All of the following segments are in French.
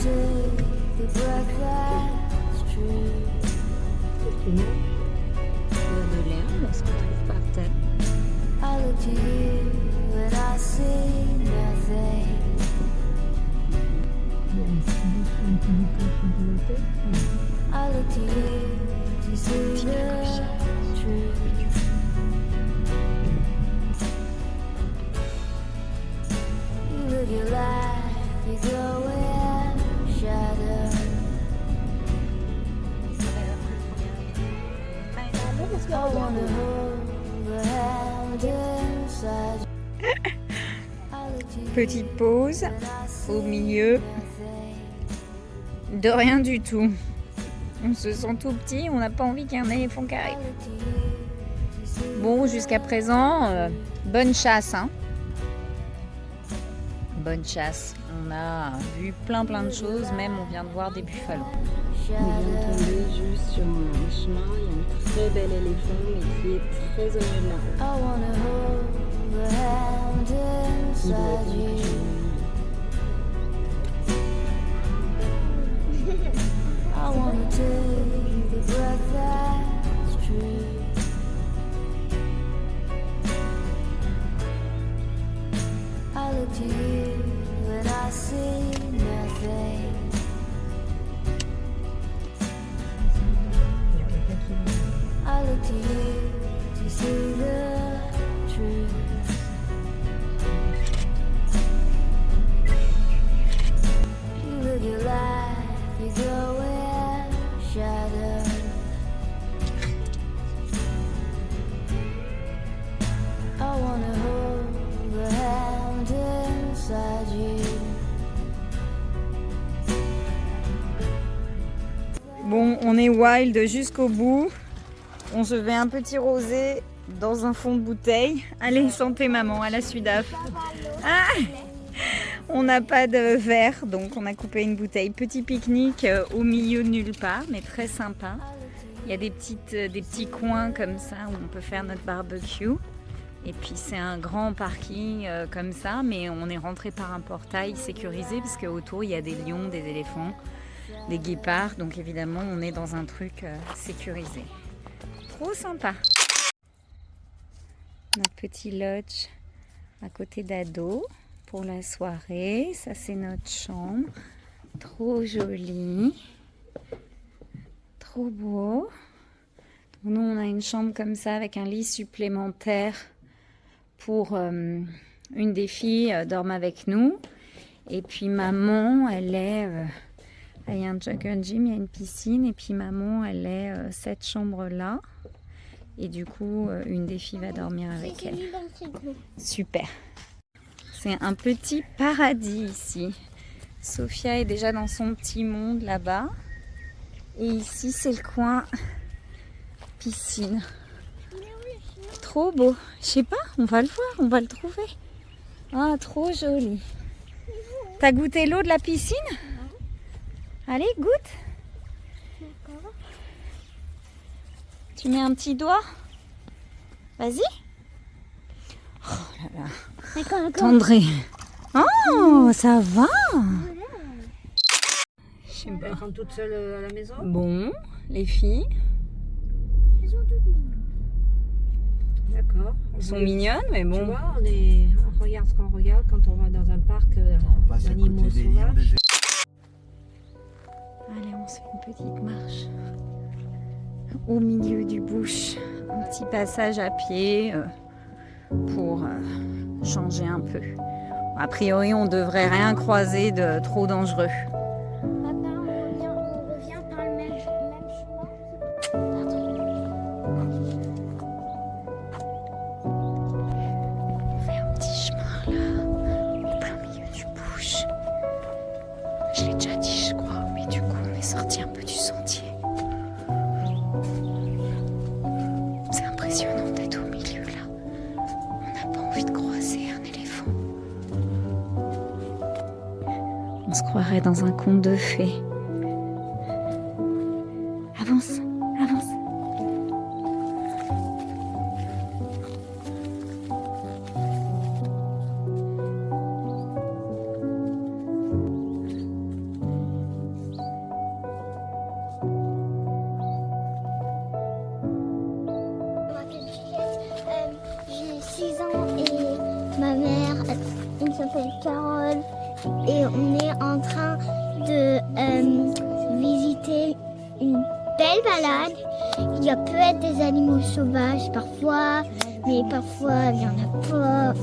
take a breath that's true. Il y a de l'herbe, on se retrouve par terre. I look to you and I see nothing. I look to you to see the truth. You live your life, you go in shadow. I wanna hold the hand inside. I look to you Petite pause and I see au milieu nothing. de rien du tout. On se sent tout petit, on n'a pas envie qu'il y ait un éléphant qui I arrive. look to you to see Bon, jusqu'à présent, bonne chasse, hein. Bonne chasse. On a vu plein de choses, même on vient de voir des buffalo. On vient de tomber juste sur un chemin, il y a un très bel éléphant, mais qui est très au milieu de la route. I wanna hold the hand Il doit inside être you. I wanna take a breath that's true. I look to you and I see nothing. I look to you to see the truth. You live your life, you go in shadow. I wanna hold the hand inside you. Bon, on est wild jusqu'au bout. On se fait un petit rosé dans un fond de bouteille. Allez, santé maman, à la Sudaf. Ah, on n'a pas de verre, donc on a coupé une bouteille. Petit pique-nique au milieu de nulle part, mais très sympa. Il y a des petits coins comme ça où on peut faire notre barbecue. Et puis c'est un grand parking comme ça, mais on est rentré par un portail sécurisé parce qu'autour il y a des lions, des éléphants, des guépards. Donc évidemment on est dans un truc sécurisé. Trop sympa. Notre petit lodge à côté d'Ado pour la soirée. Ça c'est notre chambre. Trop joli. Trop beau. Nous on a une chambre comme ça avec un lit supplémentaire pour une des filles dorme avec nous. Et puis maman elle est... il y a un jungle gym, il y a une piscine. Et puis maman elle est cette chambre là. Et du coup, une des filles va dormir avec elle. Super. C'est un petit paradis ici. Sophia est déjà dans son petit monde là-bas. Et ici, c'est le coin piscine. Trop beau. Je sais pas, on va le voir, on va le trouver. Ah, trop joli. T'as goûté l'eau de la piscine? Allez, goûte. Tu mets un petit doigt. Vas-y. Oh là là. Tendré. Oh, ça va. Elle rentre toute seule à la maison. Bon, les filles D'accord. sont mignonnes, mais Tu bon. vois, on regarde ce qu'on regarde quand on va dans un parc On passe à d'animaux côté des lions, sauvages. des Allez, on se fait une petite marche au milieu du bush. Un petit passage à pied pour changer un peu. A priori, on devrait rien croiser de trop dangereux. Papa, on revient par le même chemin. On fait un petit chemin là, au plein milieu du bush. Je l'ai déjà dit, je crois, mais du coup, on est sorti un peu du sentier. C'est impressionnant d'être au milieu là. On n'a pas envie de croiser un éléphant. On se croirait dans un conte de fées. Avance, avance. m'appelle Carole et on est en train de visiter une belle balade. Il y a peut-être des animaux sauvages parfois, mais parfois il n'y en a pas.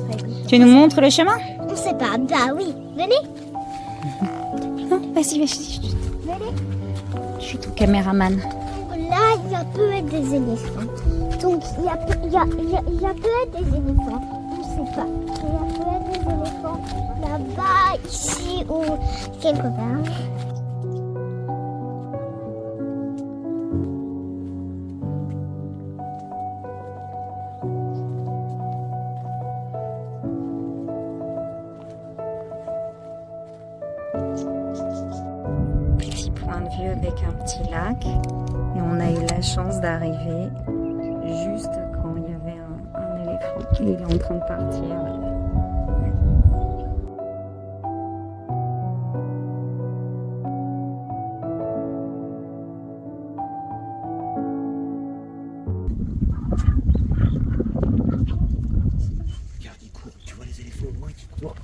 Tu nous montres le chemin? On sait pas. Bah oui, venez. Vas-y. Venez. Je suis ton caméraman. Là, il y a peut-être des éléphants. Donc, il y a peut-être des éléphants. On ne sait pas. Il y a peut-être des éléphants là-bas, ici ou quelque part. Petit point de vue avec un petit lac. Et on a eu la chance d'arriver juste quand il y avait un éléphant. Et il est en train de partir. Regarde, il court. Tu vois les éléphants au loin qui courent.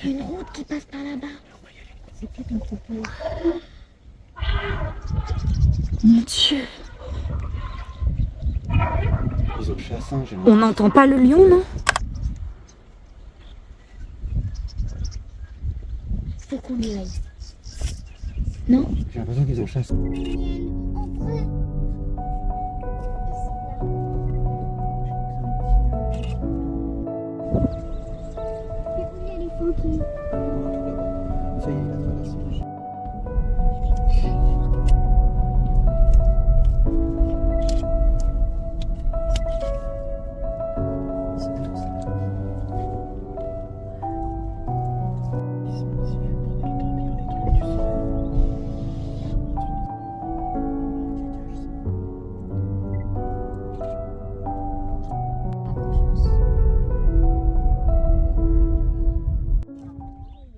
Il y a une route qui passe par là-bas. C'est peut-être un troupeau. Mon Dieu. Ils ont le chassin, j'ai On n'entend pas le lion, non? Faut qu'on y aille. l'impression qu'ils ont le chassin. En vrai. C'est où l'éléphant qui... Ça y est, il a traversé.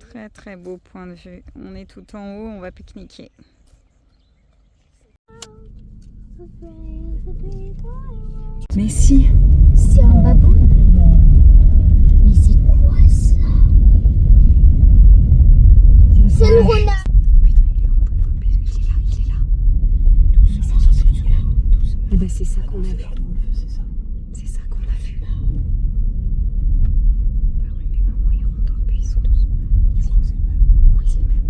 Très très beau point de vue. On est tout en haut, on va pique-niquer. Mais si. C'est un babou. Mais c'est quoi ça? C'est le renard. Eh ben c'est ça qu'on a vu. C'est ça qu'on a vu. Bah oui, mais maman, il rentre en buisson doucement. Je crois que c'est le même. Oui, c'est le même.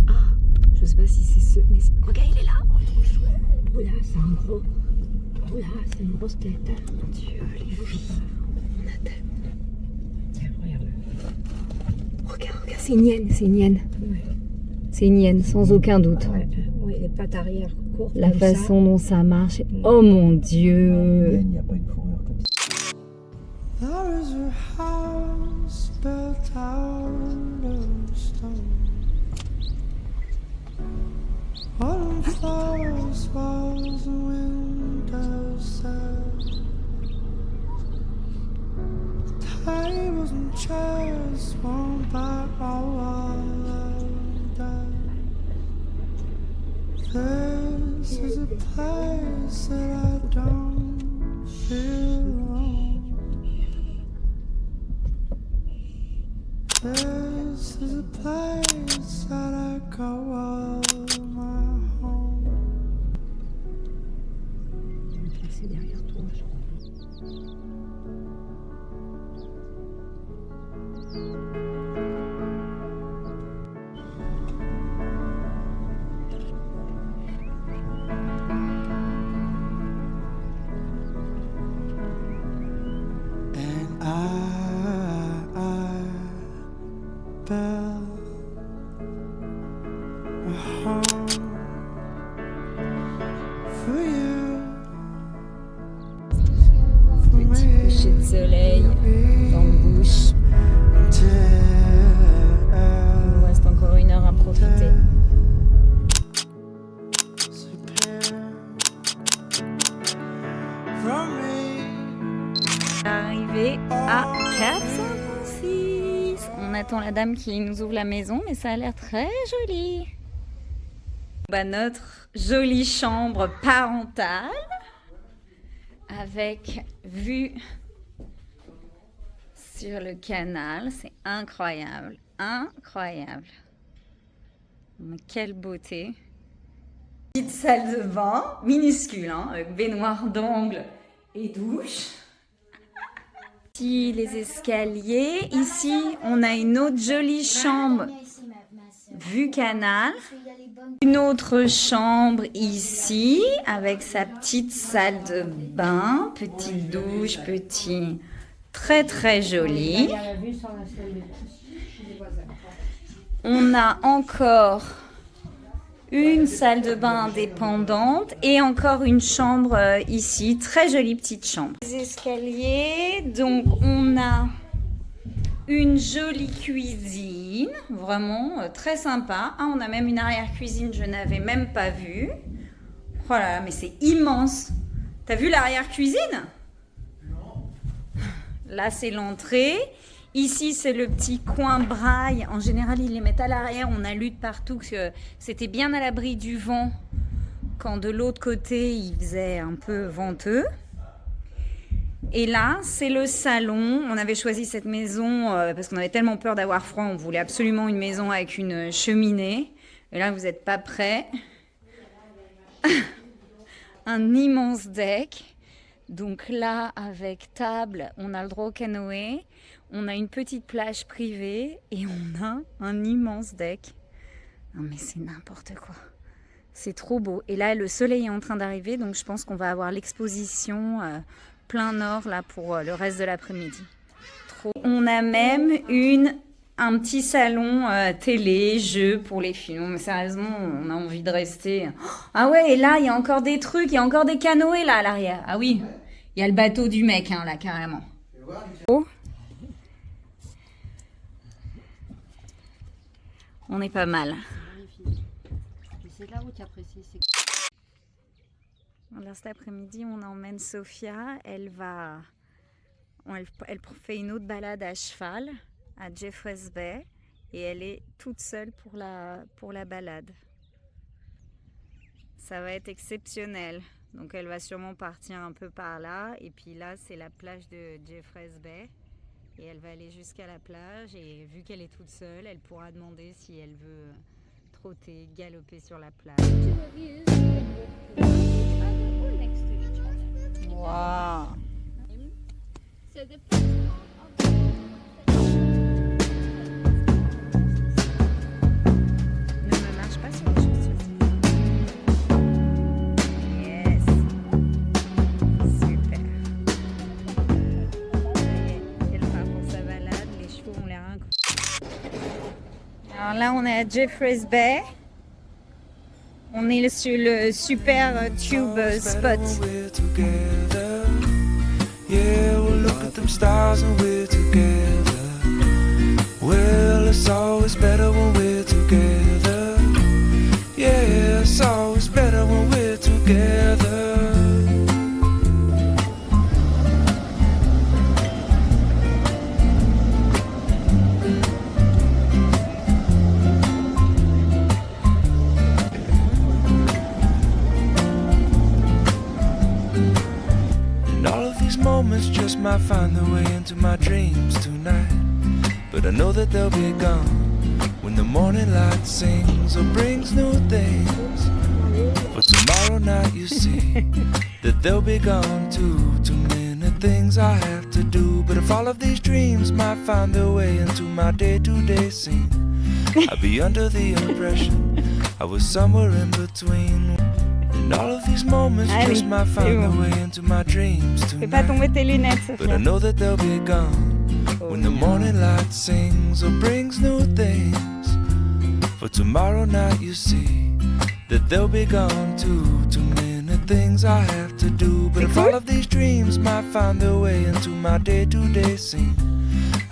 Ah, je sais pas si c'est ce. Mais regarde, il est là. Oula, c'est un gros. Oula, c'est une grosse tête. Mon Dieu, les filles. On a tellement. Tiens, regarde-le. Regarde, c'est une hyène, c'est une hyène. Ouais. C'est une hyène, sans aucun doute. Ouais, ouais, les pattes arrière courtes. La façon dont ça marche. Oh mon Dieu. Il n'y a pas une fourrure comme ça. There is a house built out of stone. Autumn flowers, walls and windows set. Tables and chairs worn by all of death. This is a place that I don't feel alone. This is a place that I call my home. C'est derrière toi, je crois. And I built a home for you, for Petit coucher de soleil dans le bush. Il nous reste encore 1 heure à profiter. Arrivé à Cap San Francisco. On attend la dame qui nous ouvre la maison, mais ça a l'air très joli. Bah, notre jolie chambre parentale avec vue sur le canal. C'est incroyable, incroyable. Mais quelle beauté. Petite salle de bain, minuscule, hein, avec baignoire d'angle et douche. Ici, les escaliers. Ici, on a une autre jolie chambre, vue canal. Une autre chambre ici, avec sa petite salle de bain, petite douche, petit... Très, très joli. On a encore une salle de bain indépendante et encore une chambre ici, très jolie petite chambre. Les escaliers, donc on a une jolie cuisine, vraiment très sympa. Ah, on a même une arrière-cuisine, je n'avais même pas vu. Oh là là, mais c'est immense. T'as vu l'arrière-cuisine? Non. Là, c'est l'entrée. Ici, c'est le petit coin braille. En général, ils les mettent à l'arrière. On a lu de partout que c'était bien à l'abri du vent quand de l'autre côté, il faisait un peu venteux. Et là, c'est le salon. On avait choisi cette maison parce qu'on avait tellement peur d'avoir froid. On voulait absolument une maison avec une cheminée. Et là, vous n'êtes pas prêts. Un immense deck. Donc là, avec table, on a le droit au canoë. On a une petite plage privée et on a un immense deck. Non mais c'est n'importe quoi. C'est trop beau. Et là, le soleil est en train d'arriver, donc je pense qu'on va avoir l'exposition plein nord là pour le reste de l'après-midi. On a même un petit salon télé, jeux pour les filles. Mais sérieusement, on a envie de rester. Ah ouais, et là, il y a encore des trucs, il y a encore des canoës là à l'arrière. Ah oui, il y a le bateau du mec hein, là carrément. Oh. On est pas mal. C'est là où tu apprécies. Alors cet après-midi, on emmène Sophia. Elle fait une autre balade à cheval à Jeffreys Bay et elle est toute seule pour la balade. Ça va être exceptionnel. Donc elle va sûrement partir un peu par là et puis là c'est la plage de Jeffreys Bay. Et elle va aller jusqu'à la plage et vu qu'elle est toute seule, elle pourra demander si elle veut trotter, galoper sur la plage. Wow. Ne me marche pas sur les chaussures. Yes. Super. Alors là, on est à Jeffreys Bay. On est sur le super tube spot. Yeah, we'll look at them stars and we're together. Well, it's always better when we're together. Yeah, it's always better when we're together. Moments just might find their way into my dreams tonight, but I know that they'll be gone when the morning light sings or brings new things. But tomorrow night you see that they'll be gone too. Too many things I have to do, but if all of these dreams might find their way into my day-to-day scene, I'd be under the impression I was somewhere in between. And all of these moments just might find their way into my dreams Fais pas tomber tes lunettes, tonight. But Sophia. I know that they'll be gone when the morning light sings or brings new things. For tomorrow night you see that they'll be gone too. Too many things I have to do, but if all of these dreams might find their way into my day-to-day scene,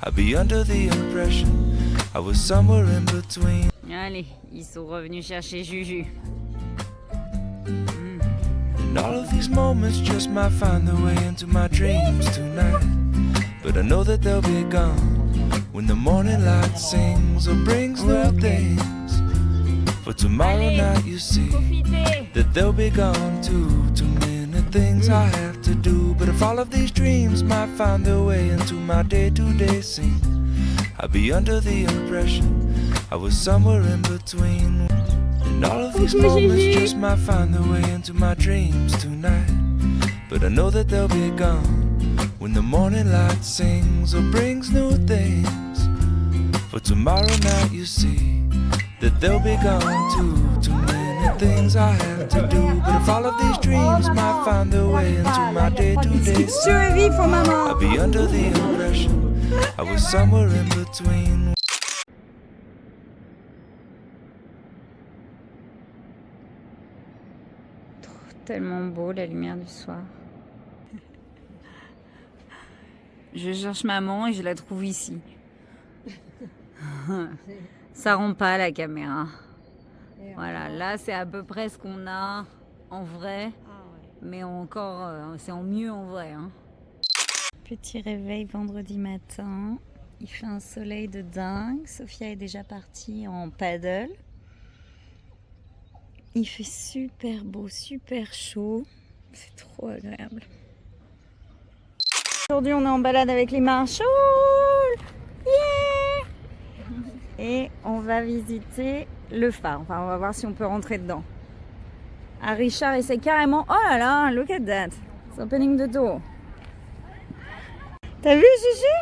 I'd be under the impression I was somewhere in between. Allez, ils sont revenus chercher Juju. And all of these moments just might find their way into my dreams tonight. But I know that they'll be gone when the morning light sings or brings new things. For tomorrow night you see that they'll be gone too. Too many things I have to do, but if all of these dreams might find their way into my day-to-day scene, I'd be under the impression I was somewhere in between. And all of these moments just might find their way into my dreams tonight. But I know that they'll be gone when the morning light sings or brings new things. For tomorrow night you see that they'll be gone too. Too many things I have to do. But if all of these dreams might find their way into my day-to-day scene, I'd be under the impression I was somewhere in between. Tellement beau la lumière du soir. Je cherche maman et je la trouve ici. Ça rend pas la caméra. Voilà, là c'est à peu près ce qu'on a en vrai, mais encore c'est en mieux en vrai. Hein. Petit réveil vendredi matin. Il fait un soleil de dingue. Sophia est déjà partie en paddle. Il fait super beau, super chaud. C'est trop agréable. Aujourd'hui, on est en balade avec les marshals. Yeah! Et on va visiter le phare. Enfin, on va voir si on peut rentrer dedans. Ah, Richard essaie carrément... Oh là là, look at that. It's opening the door. T'as vu, Juju?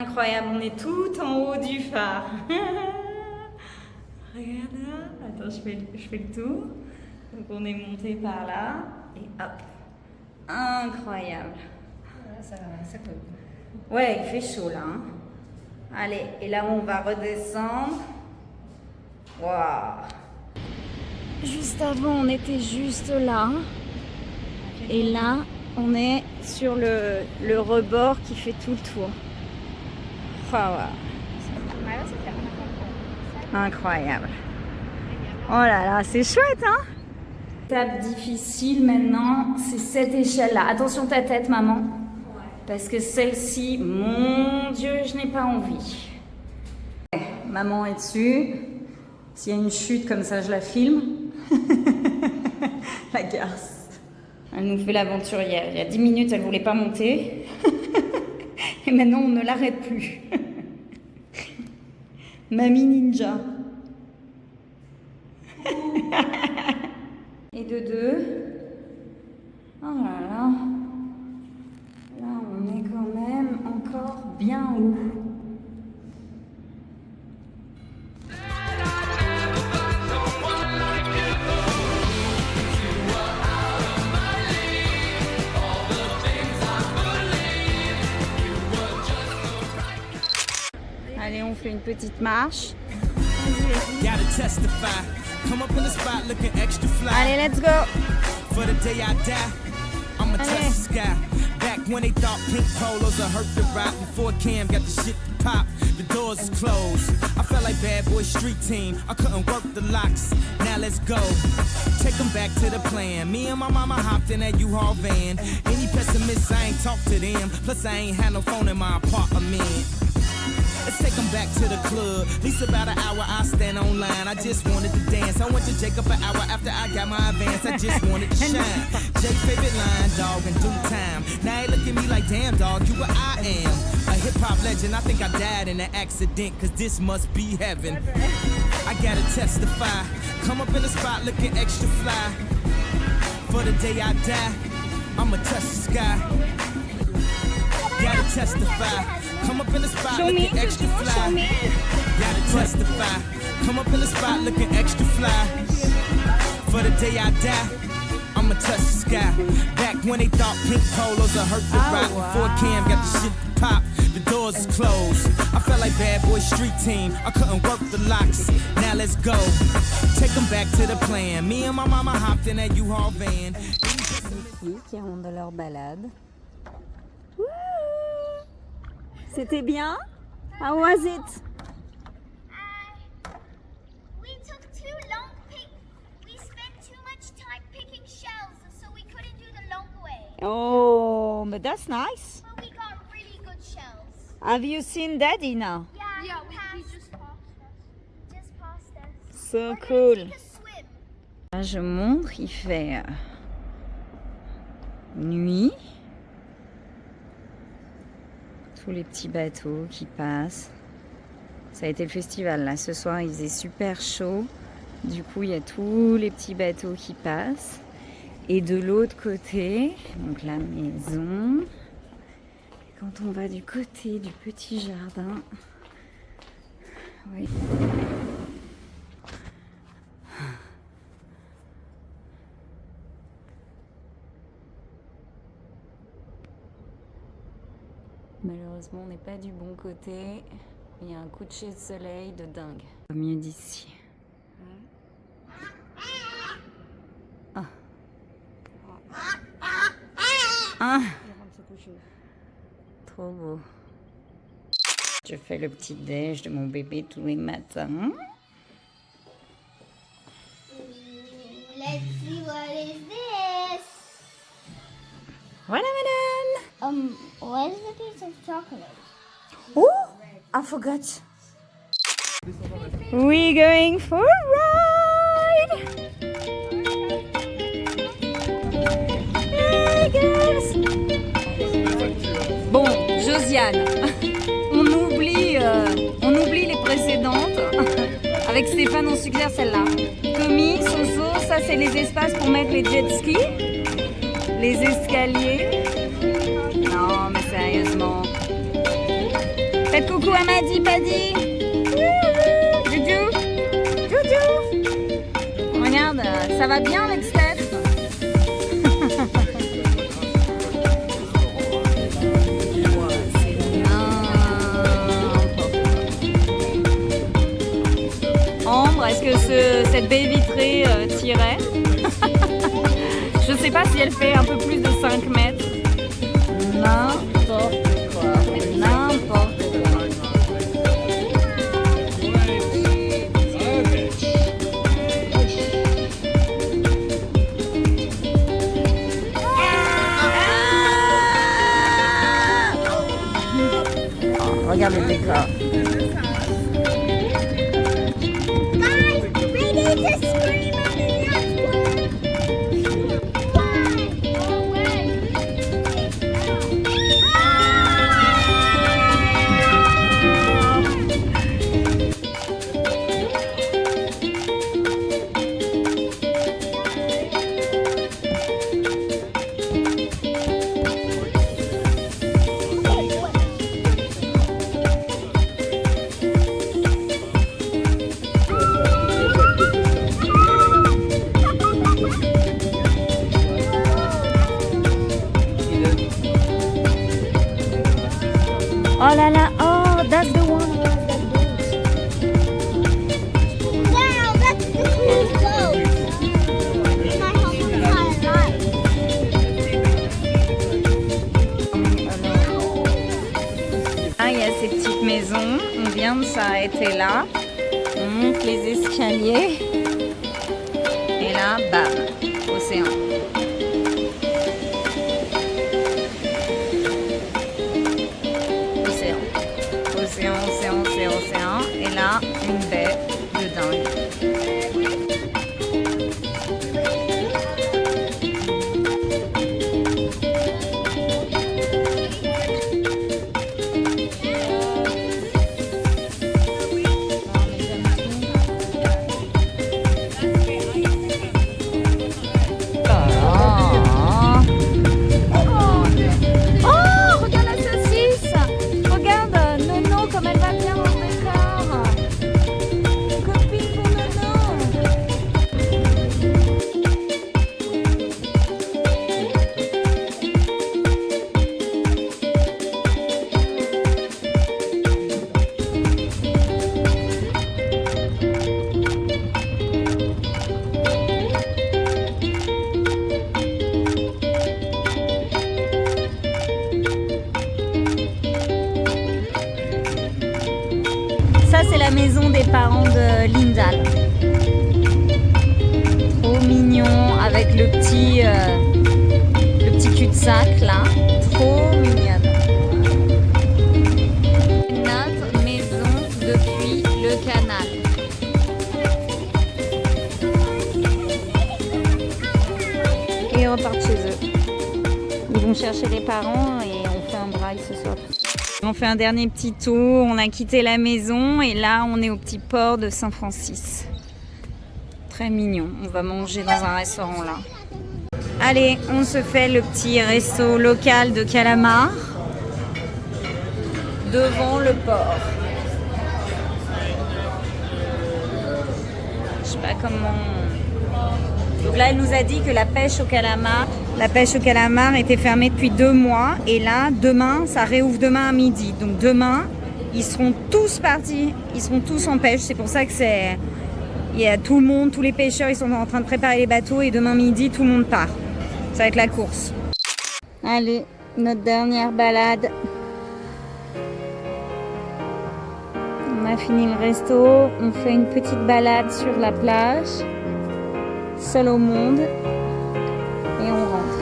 Incroyable, on est tout en haut du phare. Regarde là. Attends, je fais le tour. Donc on est monté par là. Et hop. Incroyable. Ça colle. Ouais, il fait chaud là. Hein. Allez, et là on va redescendre. Waouh. Juste avant, on était juste là. Et là, on est sur le rebord qui fait tout le tour. Waouh. Incroyable. Oh là là, c'est chouette, hein? Étape difficile maintenant, c'est cette échelle-là. Attention ta tête, maman. Parce que celle-ci, mon Dieu, je n'ai pas envie. Maman est dessus. S'il y a une chute comme ça, je la filme. La garce. Elle nous fait l'aventurière. Il y a 10 minutes, elle ne voulait pas monter. Et maintenant, on ne l'arrête plus. Mamie ninja. Et de deux. Oh là là. Là, on est quand même encore bien haut. Allez, on fait une petite marche. Allez, let's go. For the day I die, I'ma touch the sky. Back when they thought pink polos would hurt the rock. Before Cam got the shit to pop, the doors is closed. I felt like bad boy street team. I couldn't work the locks. Now let's go. Take them back to the plan. Me and my mama hopped in that U-Haul van. Any pessimists, I ain't talk to them. Plus I ain't had no phone in my apartment. Let's take them back to the club. At least about an hour I stand online. I just wanted to dance. I went to Jacob an hour after I got my advance. I just wanted to shine. Jake's favorite line, dog, in due time. Now he look at me like, damn, dog, you what I am. A hip-hop legend. I think I died in an accident, cause this must be heaven. I gotta testify. Come up in the spot looking extra fly. For the day I die, I'ma touch the sky. Gotta testify. Come up in the spot looking extra fly. Gotta testify. Come up in the spot looking extra fly. For the day I die, I'ma touch the sky. Back when they thought pink polos would hurt the rock. Before Cam got the shit to pop, the doors is closed. I felt like bad boy street team. I couldn't work the locks. Now let's go. Take them back to the plan. Me and my mama hopped in that U-Haul van. Les filles qui rentrent de leur balade. C'était bien? How was it? We took too long. We spent too much time picking shells, so we couldn't do the long way. Oh, but that's nice. But we got really good shells. Have you seen Daddy now? Yeah, we just passed us. Just passed us. So We're gonna cool. take a swim. Là, je montre, il fait nuit. Tous les petits bateaux qui passent. Ça a été le festival là. Ce soir il faisait super chaud. Du coup il y a tous les petits bateaux qui passent. Et de l'autre côté, donc la maison. Et quand on va du côté du petit jardin, oui. Malheureusement, on n'est pas du bon côté. Il y a un coucher de soleil de dingue. Mieux d'ici. Ah. Ah. Trop beau. Je fais le petit déj de mon bébé tous les matins. Let's see what is this. Voilà, madame. Where's the piece of chocolate? Oh, I forgot. We're going for a ride. Hey guys. Bon, Josiane, on oublie les précédentes. Avec Stéphane, on suggère celle-là. Tommy, Soso, ça c'est les espaces pour mettre les jet skis, les escaliers. Non, mais sérieusement. Faites coucou à Madi, Paddy. Joujou. Joujou. Regarde, ça va bien avec Steph. Ambre, est-ce que cette baie vitrée tirait? Je sais pas si elle fait un peu plus de 5 mètres. N'importe quoi, mais n'importe quoi. Oh, regarde le décor. Oh là là, oh, that's the one. Wow, that's the cool boat. My home is alive. Ah, il y a ces petites maisons, on vient de s'arrêter là, on monte les escaliers et là, bam, océan. Océan, et là, une baie de dingue. Ça, c'est la maison des parents de Lindal. Trop mignon, avec le petit cul-de-sac là. Trop mignonne. Notre maison depuis le canal. Et ils repartent chez eux. Ils vont chercher les parents et on fait un braille ce soir. On fait un dernier petit tour, on a quitté la maison et là on est au petit port de Saint-Francis. Très mignon, on va manger dans un restaurant là. Allez, on se fait le petit resto local de calamar devant le port. Je sais pas comment... Donc là, elle nous a dit que la pêche au calamar était fermée depuis 2 mois. Et là, demain, ça réouvre demain à midi. Donc demain, ils seront tous partis. Ils seront tous en pêche. C'est pour ça que c'est... Il y a tout le monde, tous les pêcheurs, ils sont en train de préparer les bateaux. Et demain midi, tout le monde part. Ça va être la course. Allez, notre dernière balade. On a fini le resto. On fait une petite balade sur la plage. Seul au monde et on rentre.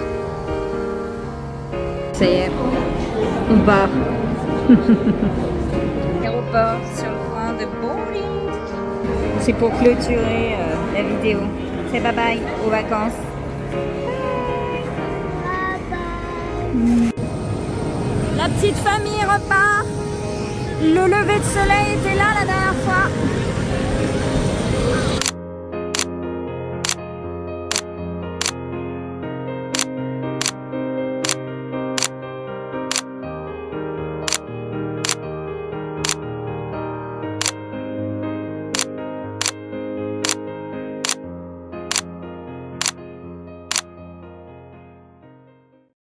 Ça y est, on part. Aéroport sur le point de boarding. C'est pour clôturer la vidéo. C'est bye bye aux vacances. La petite famille repart. Le lever de soleil était là la dernière fois.